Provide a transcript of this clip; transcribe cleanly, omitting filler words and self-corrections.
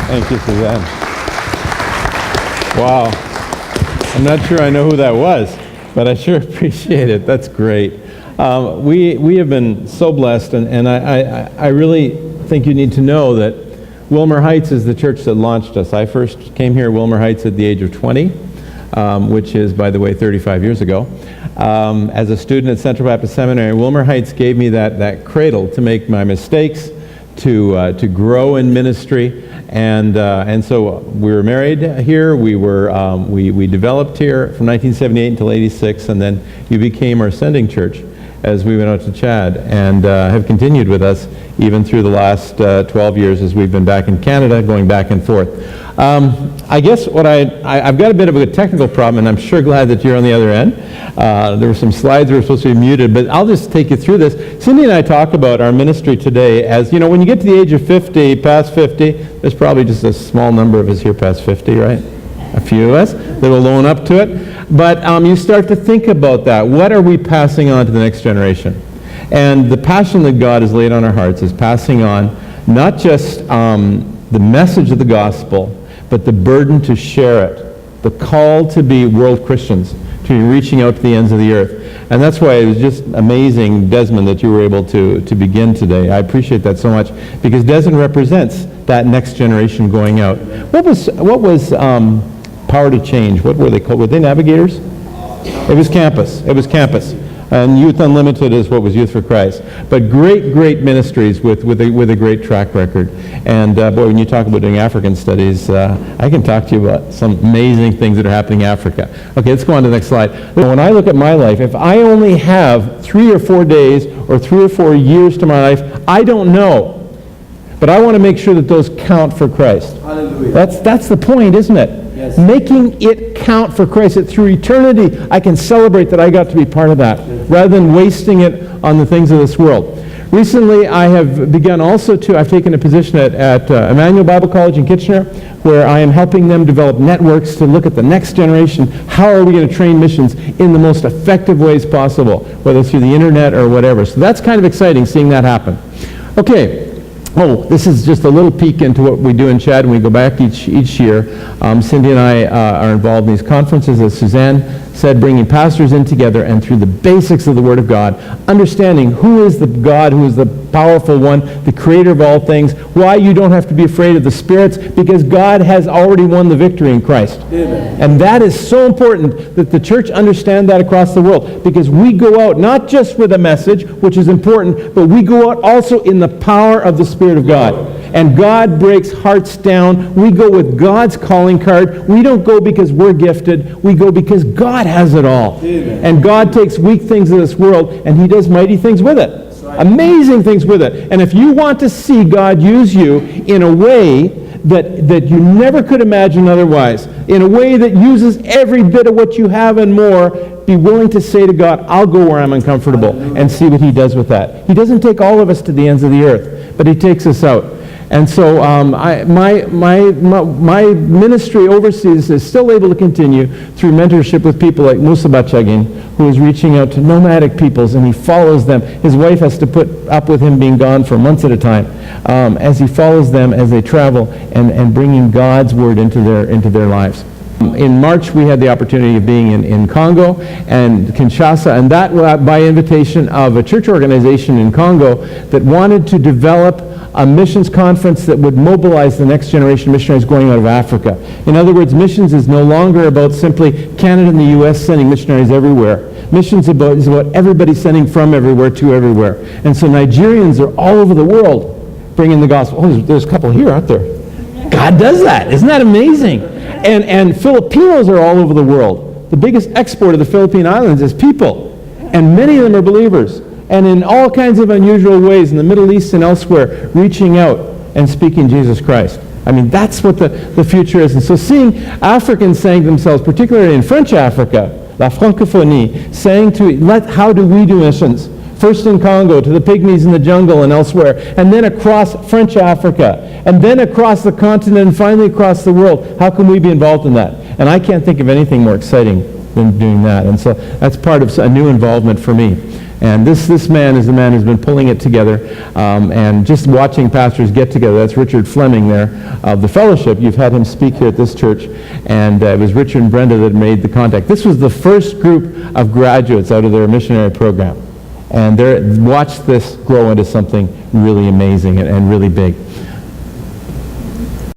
Thank you, Suzanne. Wow. I'm not sure I know who that was, but I sure appreciate it. That's great. We have been so blessed, and I really think you need to know that Wilmer Heights is the church that launched us. I first came here at Wilmer Heights at the age of 20, which is, by the way, 35 years ago. As a student at Central Baptist Seminary, Wilmer Heights gave me that cradle to make my mistakes, to grow in ministry, and so we were married here. We developed here from 1978 until '86, and then you became our sending church as we went out to Chad, and have continued with us even through the last 12 years as we've been back in Canada, going back and forth. I guess what I've got a bit of a technical problem, and I'm sure glad that you're on the other end. There were some slides that were supposed to be muted, but I'll just take you through this. Cindy and I talk about our ministry today as, you know, when you get to the age of 50, past 50, there's probably just a small number of us here past 50, right? A few of us that will own up to it. But you start to think about that. What are we passing on to the next generation? And the passion that God has laid on our hearts is passing on not just the message of the gospel, but the burden to share it, the call to be world Christians, to be reaching out to the ends of the earth. And that's why it was just amazing, Desmond, that you were able to begin today. I appreciate that so much, because Desmond represents that next generation going out. What was Power to Change? What were they called? Were they Navigators? It was Campus. It was Campus. And Youth Unlimited is what was Youth for Christ. But great ministries with a great track record. And boy, when you talk about doing African studies, I can talk to you about some amazing things that are happening in Africa. Okay, let's go on to the next slide. When I look at my life, if I only have 3 or 4 days or 3 or 4 years to my life, I don't know. But I want to make sure that those count for Christ. Hallelujah. That's the point, isn't it? Yes. Making it count for Christ, that through eternity I can celebrate that I got to be part of that, rather than wasting it on the things of this world. Recently, I have begun also I've taken a position at Emmanuel Bible College in Kitchener, where I am helping them develop networks to look at the next generation. How are we going to train missions in the most effective ways possible, whether it's through the internet or whatever. So that's kind of exciting, seeing that happen. Okay. Oh, this is just a little peek into what we do in Chad when we go back each year. Cindy and I are involved in these conferences, as Suzanne said, bringing pastors in together and through the basics of the Word of God, understanding who is the God, who is the powerful one, the creator of all things, why you don't have to be afraid of the spirits, because God has already won the victory in Christ. Amen. And that is so important that the church understand that across the world, because we go out not just with a message, which is important, but we go out also in the power of the Spirit of God. And God breaks hearts down. We go with God's calling card. We don't go because we're gifted. We go because God has it all. Amen. And God takes weak things of this world and He does mighty things with it. Right. Amazing things with it. And if you want to see God use you in a way that you never could imagine otherwise, in a way that uses every bit of what you have and more, be willing to say to God, I'll go where I'm uncomfortable, and see what He does with that. He doesn't take all of us to the ends of the earth, but He takes us out. And so my ministry overseas is still able to continue through mentorship with people like Musa Bachagin, who is reaching out to nomadic peoples, and he follows them. His wife has to put up with him being gone for months at a time as he follows them as they travel and bringing God's word into their lives. In March, we had the opportunity of being in Congo and Kinshasa, and that by invitation of a church organization in Congo that wanted to develop a missions conference that would mobilize the next generation of missionaries going out of Africa. In other words, missions is no longer about simply Canada and the U.S. sending missionaries everywhere. Missions is about everybody sending from everywhere to everywhere. And so Nigerians are all over the world bringing the gospel. Oh, there's a couple here, aren't there? God does that. Isn't that amazing? And Filipinos are all over the world. The biggest export of the Philippine Islands is people. And many of them are believers. And in all kinds of unusual ways in the Middle East and elsewhere, reaching out and speaking Jesus Christ. I mean, that's what the future is. And so seeing Africans saying to themselves, particularly in French Africa, La Francophonie, saying how do we do missions? First in Congo, to the pygmies in the jungle and elsewhere, and then across French Africa, and then across the continent, and finally across the world. How can we be involved in that? And I can't think of anything more exciting than doing that. And so that's part of a new involvement for me. And this man is the man who's been pulling it together, and just watching pastors get together. That's Richard Fleming there of the fellowship. You've had him speak here at this church, and it was Richard and Brenda that made the contact. This was the first group of graduates out of their missionary program, and watched this grow into something really amazing and really big.